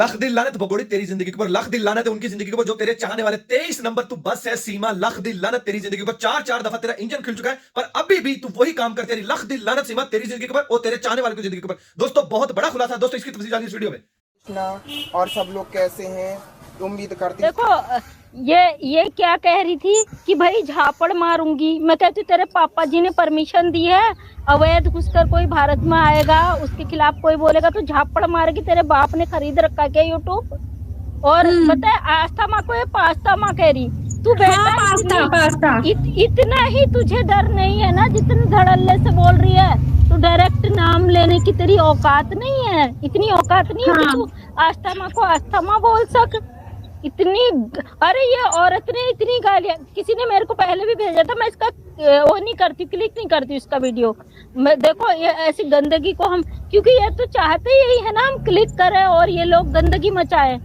लख दिल लानत भगोड़ी तेरी जिंदगी के ऊपर, लख दिल लानत है उनकी जिंदगी के ऊपर जो तेरे चाहने वाले। 23 नंबर तू बस है सीमा, लख दिल लानत तेरी जिंदगी के ऊपर। 4 दफा तेरा इंजन खिल चुका है पर अभी भी तू वही काम करती है। लख दिल लानत सीमा तेरी जिंदगी के ऊपर और तेरे चाहने वाले की जिंदगी के ऊपर। दोस्तों बहुत बड़ा खुलासा दोस्तों, इसकी तफसील जानिए इस वीडियो में। और सब लोग कैसे हैं, उम्मीद करती देखो ये क्या कह रही थी कि भाई झापड़ मारूंगी। मैं कहती तेरे पापा जी ने परमिशन दी है, अवैध घुसकर कोई भारत में आएगा उसके खिलाफ कोई बोलेगा तो झापड़ मारेगी। तेरे बाप ने खरीद रखा क्या यूट्यूब? और पता है आस्था माँ को ये पास्ता माँ कह रही तू बेटा। पास्ता इतना ही तुझे डर नहीं है ना जितने धड़ल्ले से बोल रही है। तू डायरेक्ट नाम लेने की तेरी औकात नहीं है, इतनी औकात नहीं है कि तू आस्था माँ को आस्था माँ बोल सक। इतनी अरे ये औरत ने इतनी गालियां, किसी ने मेरे को पहले भी भेजा था। मैं इसका वो नहीं करती, क्लिक नहीं करती इसका वीडियो। मैं देखो ये ऐसी गंदगी को हम, क्योंकि ये तो चाहते यही है ना हम क्लिक करें और ये लोग गंदगी मचाएं।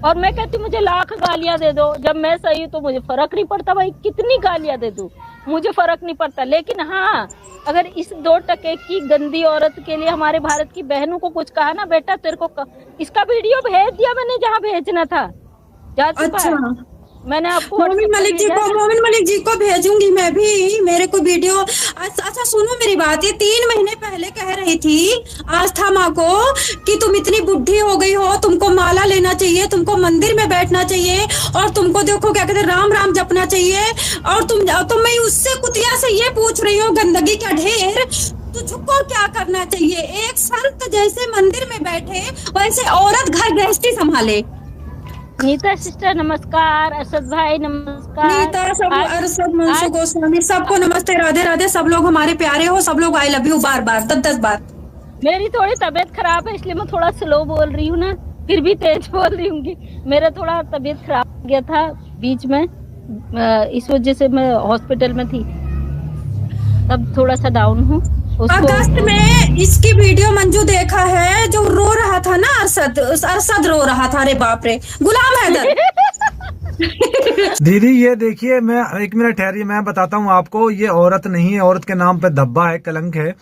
और मैं कहती मुझे लाख गालियां दे दो, जब मैं सही हूँ तो मुझे फर्क नहीं पड़ता। भाई कितनी गालियां दे दूं मुझे फर्क नहीं पड़ता। लेकिन हाँ अगर इस 2 टके की गंदी औरत के लिए हमारे भारत की बहनों को कुछ कहा ना, बेटा तेरे को इसका वीडियो भेज दिया मैंने जहाँ भेजना था। अच्छा मैंने आपको मोमिन मलिक जी को भेजूंगी मैं भी, मेरे को वीडियो। अच्छा सुनो मेरी बात, ये 3 महीने पहले कह रही थी आस्था माँ को कि तुम इतनी बुढ़ी हो गई हो, तुमको माला लेना चाहिए, तुमको मंदिर में बैठना चाहिए और तुमको देखो क्या कहते राम राम जपना चाहिए। और तुम मैं उससे कुतिया से ये पूछ रही हूँ गंदगी का ढेर तुझको क्या करना चाहिए? एक संत जैसे मंदिर में बैठे वैसे औरत घर गृहस्थी संभाले। नीता सिस्टर नमस्कार, अरशद भाई नमस्कार, नीता अरशद मंशु गोस्वामी सबको नमस्ते, राधे राधे। सब लोग हमारे प्यारे हो, सब लोग आई लव यू बार बार 10 बार। मेरी थोड़ी तबीयत खराब है इसलिए मैं थोड़ा स्लो बोल रही हूँ ना, फिर भी तेज बोल रही हूँ। मेरा थोड़ा तबीयत खराब हो गया था बीच में, इस वजह से मैं हॉस्पिटल में थी, तब थोड़ा सा डाउन हूँ। अगस्त में इसकी वीडियो मंजू देखा है जो रो रहा था ना, अरशद रो रहा था। अरे बाप रे, गुलाम हैदर। दीदी ये देखिए, मैं 1 मिनट ठहरिए, मैं बताता हूँ आपको। ये औरत नहीं है, औरत के नाम पे धब्बा है, कलंक है।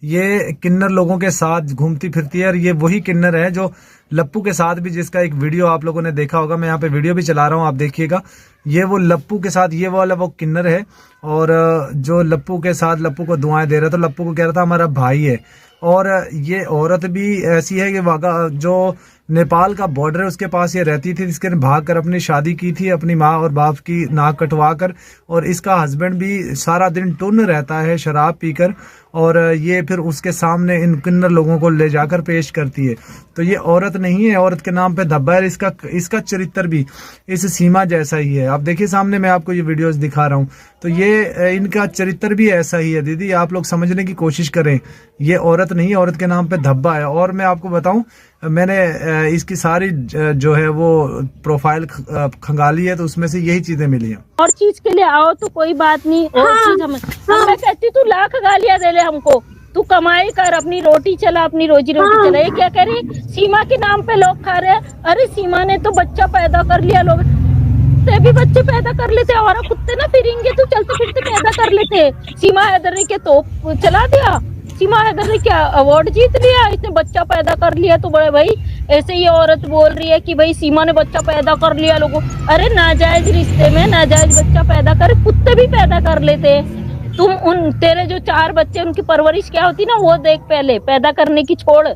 ये किन्नर लोगों के साथ घूमती फिरती है और ये वही किन्नर है जो लप्पू के साथ भी, जिसका एक वीडियो आप लोगों ने देखा होगा, मैं यहाँ पे वीडियो भी चला रहा हूँ, आप देखिएगा। ये वो लप्पू के साथ ये वाला वो किन्नर है और जो लप्पू के साथ लप्पू को दुआएं दे रहा था, लप्पू को कह रहा था हमारा भाई है। और ये औरत भी ऐसी है कि वागा जो नेपाल का बॉर्डर है उसके पास ये रहती थी, जिसके भाग कर अपनी शादी की थी अपनी माँ और बाप की नाक कटवा कर। और इसका हस्बैंड भी सारा दिन टुन रहता है शराब पीकर और ये फिर उसके सामने इन किन्नर लोगों को ले जाकर पेश करती है। तो ये औरत नहीं है, औरत के नाम पे धब्बा है। इसका चरित्र भी इस सीमा जैसा ही है। आप देखिए सामने मैं आपको ये वीडियोस दिखा रहा हूँ, तो ये इनका चरित्र भी ऐसा ही है। दीदी आप लोग समझने की कोशिश करें, ये औरत नहीं, औरत के नाम पे धब्बा है। और मैं आपको बताऊं, मैंने इसकी सारी जो है वो प्रोफाइल खंगाली है तो उसमें से यही चीजें मिली हैं। और चीज के लिए आओ तो कोई बात नहीं, और चीज मैं कहती तू लाख गालियां दे ले हमको, तू कमाई कर, अपनी रोटी चला, अपनी रोजी रोटी चला। ये क्या कह रही सीमा के नाम पे लोग खा रहे हैं। अरे सीमा ने तो बच्चा पैदा कर लिया, लोग ते भी बच्चे पैदा कर लेते और कुत्ते ना फिरेंगे तो चलते फिरते पैदा कर लेते। सीमा हैदर ने क्या तोप चला दिया? सीमा हैदर ने क्या अवार्ड जीत लिया? इसने बच्चा पैदा कर लिया तो बड़े भाई ऐसे ये औरत बोल रही है कि भाई सीमा ने बच्चा पैदा कर लिया लोगों। अरे नाजायज रिश्ते में नाजायज बच्चा पैदा कर, कुत्ते भी पैदा कर लेते हैं। तुम तेरे जो 4 बच्चे उनकी परवरिश क्या होती ना वो देख पहले, पैदा करने की छोड़।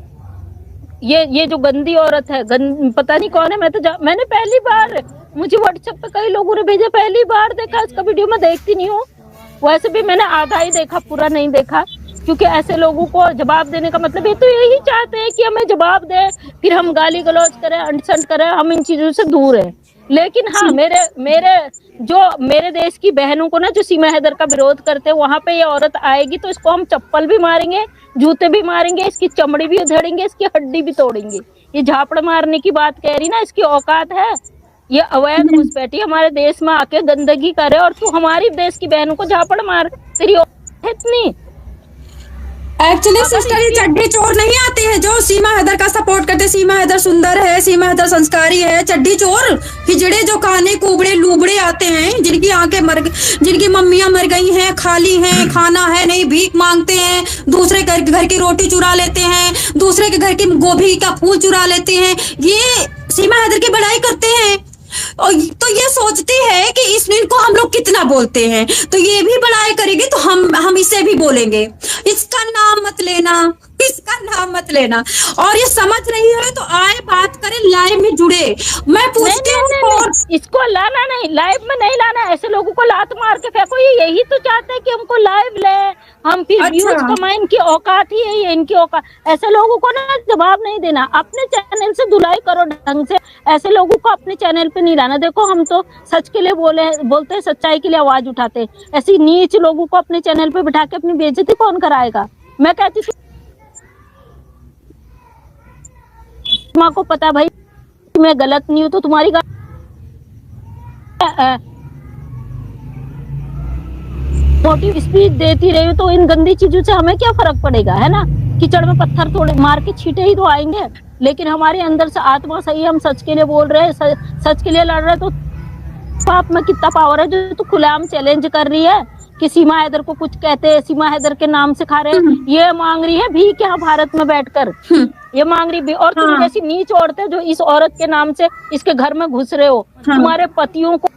ये जो गंदी औरत है, पता नहीं कौन है। मैंने पहली बार, मुझे व्हाट्सएप पे कई लोगों ने भेजा, पहली बार देखा इसका वीडियो। मैं देखती नहीं हूँ, वैसे भी मैंने आधा ही देखा, पूरा नहीं देखा, क्योंकि ऐसे लोगों को जवाब देने का मतलब ये तो यही चाहते हैं कि हमें जवाब दे, फिर हम गाली गलौज करें, अनशन करें। हम इन चीजों से दूर हैं। लेकिन हाँ मेरे देश की बहनों को ना जो सीमा हैदर का विरोध करते हैं, वहां पे ये औरत आएगी तो इसको हम चप्पल भी मारेंगे, जूते भी मारेंगे, इसकी चमड़ी भी उधेड़ेंगे, इसकी हड्डी भी तोड़ेंगे। ये झापड़ मारने की बात कह रही ना, इसकी औकात है? ये अवैध घुसपैठी हमारे देश में आके गंदगी करे और तू हमारी देश की बहनों को झापड़ मार, तेरी औकात है इतनी? एक्चुअली सिस्टर ये चड्डी चोर नहीं आते हैं जो सीमा हैदर का सपोर्ट करते। सीमा हैदर सुंदर है, सीमा हैदर संस्कारी है। चड्डी चोर हिजड़े जो काने कुबड़े लूबड़े आते हैं, जिनकी आंखें जिनकी मम्मियां मर गई हैं, खाली हैं, खाना है नहीं, भीख मांगते हैं, दूसरे घर की रोटी चुरा लेते हैं, दूसरे के घर की गोभी का फूल चुरा लेते हैं। ये सीमा हैदर की बड़ाई करते हैं और तो ये सोचती है कि इनको हम लोग कितना बोलते हैं, तो ये भी बड़ाई करेगी तो हम इसे भी बोलेंगे। इसका नाम मत लेना, इसका नाम मत लेना। और ये समझ रही है तो आए बात करें, लाइव में जुड़े। मैं पूछती हूँ इसको लाना नहीं, लाइव में नहीं लाना, ऐसे लोगों को लात मार के फेंको। ये यही तो चाहते हैं कि हमको लाइव ले, हम फिर व्यूज कमाएं। इनकी औकात ही है ये, इनकी औकात। ऐसे लोगों को ना जवाब नहीं देना, अपने चैनल से धुलाई करो ढंग से। ऐसे लोगों को अपने चैनल पे नहीं लाना। देखो हम तो सच के लिए बोलते हैं, सच्चाई के लिए आवाज उठाते हैं। ऐसी नीच लोगों को अपने चैनल पे बिठा के अपनी बेइज्जती कौन कराएगा? मैं कहती थी माँ को पता भाई मैं गलत नहीं हूँ, तो तुम्हारी मोटिव स्पीच देती रही हूँ, तो इन गंदी चीजों से हमें क्या फर्क पड़ेगा, है ना? कीचड़ में पत्थर थोड़े मार के छींटे ही तो आएंगे, लेकिन हमारे अंदर से आत्मा सही, हम सच के लिए बोल रहे हैं, सच के लिए लड़ रहे हैं। तो आप में कितना पावर है जो तू खुलेआम चैलेंज कर रही है कि सीमा हैदर को कुछ कहते हैं, सीमा हैदर के नाम से खा रहे हैं। ये मांग रही है भीख यहाँ भारत में बैठकर, ये मांग रही भी। और तुम जैसी नीच औरतें जो इस औरत के नाम से इसके घर में घुस रहे हो, तुम्हारे पतियों को।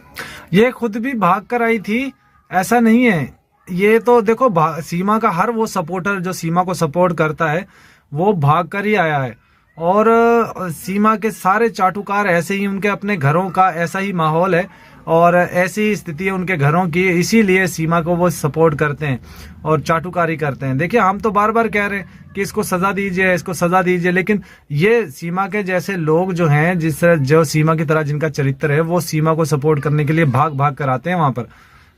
ये खुद भी भाग कर आई थी, ऐसा नहीं है। ये तो देखो सीमा का हर वो सपोर्टर जो सीमा को सपोर्ट करता है वो भाग कर ही आया है। और सीमा के सारे चाटुकार ऐसे ही, उनके अपने घरों का ऐसा ही माहौल है और ऐसी स्थिति है उनके घरों की, इसीलिए सीमा को वो सपोर्ट करते हैं और चाटुकारी करते हैं। देखिए हम तो बार बार कह रहे हैं कि इसको सजा दीजिए, इसको सजा दीजिए, लेकिन ये सीमा के जैसे लोग जो हैं, जो सीमा की तरह जिनका चरित्र है, वो सीमा को सपोर्ट करने के लिए भाग भाग कर आते हैं वहां पर,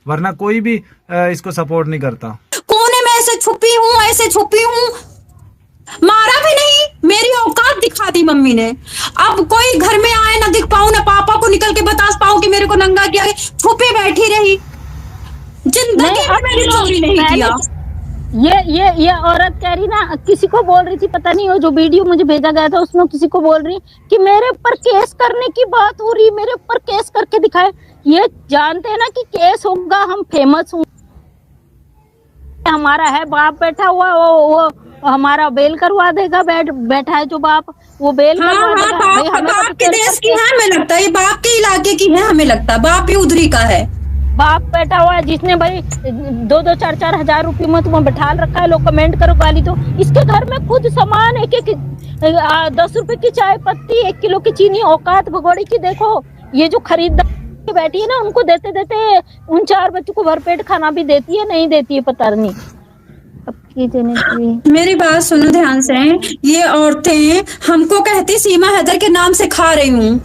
वरना कोई भी इसको सपोर्ट नहीं करता। कोने में ऐसे छुपी हूँ, ऐसे छुपी हूँ, मारा भी नहीं, मेरी औकात दिखा दी मम्मी ने। अब कोई घर में आए ना दिख पाऊं, ना पापा को निकल के बता पाऊं कि मेरे को नंगा किया, छुपे बैठी रही। जिंदगी में मैंने चोरी नहीं किया। ये औरत कह रही ना, किसी को बोल रही थी, पता नहीं वो जो वीडियो मुझे भेजा गया था उसमें किसी को बोल रही कि मेरे ऊपर केस करने की बात हो रही, मेरे ऊपर केस करके दिखाए। ये जानते हैं ना कि केस होगा, हम फेमस होंगे। हमारा है बाप बैठा हुआ, वो हमारा बेल करवा देगा, बैठा है जो बाप, वो बेल करवा देगा। भाई हमें बाप के देश की है, हमें लगता है ये बाप के इलाके की है, हमें लगता है बाप ही उधरी का है। बाप बैठा हुआ है जिसने भाई 2-2 4-4 हजार रुपए में तुम्हें बैठा रखा है। लोग कमेंट करो गाली तो, इसके घर में खुद सामान 10 रुपए की चाय पत्ती, 1 किलो की चीनी, औकात भगोड़ी की देखो। ये जो खरीददार बैठी है ना, उनको देते देते उन 4 बच्चों को भरपेट खाना भी देती है, नहीं देती है पता नहीं। मेरी बात सुनो ध्यान से। ये औरतें हमको कहती सीमा हैदर के नाम से खा रही हूँ।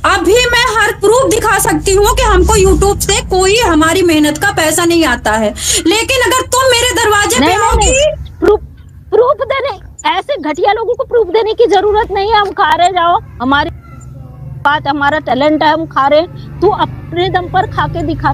अभी मैं हर प्रूफ दिखा सकती हूँ कि हमको यूट्यूब से कोई हमारी मेहनत का पैसा नहीं आता है, लेकिन अगर तुम मेरे दरवाजे पे होगी। प्रूफ देने, ऐसे घटिया लोगों को प्रूफ देने की जरूरत नहीं है। हम खा रहे, जाओ, हमारी बात, हमारा टैलेंट है, हम खा रहे। तू अपने दम पर खा के दिखा।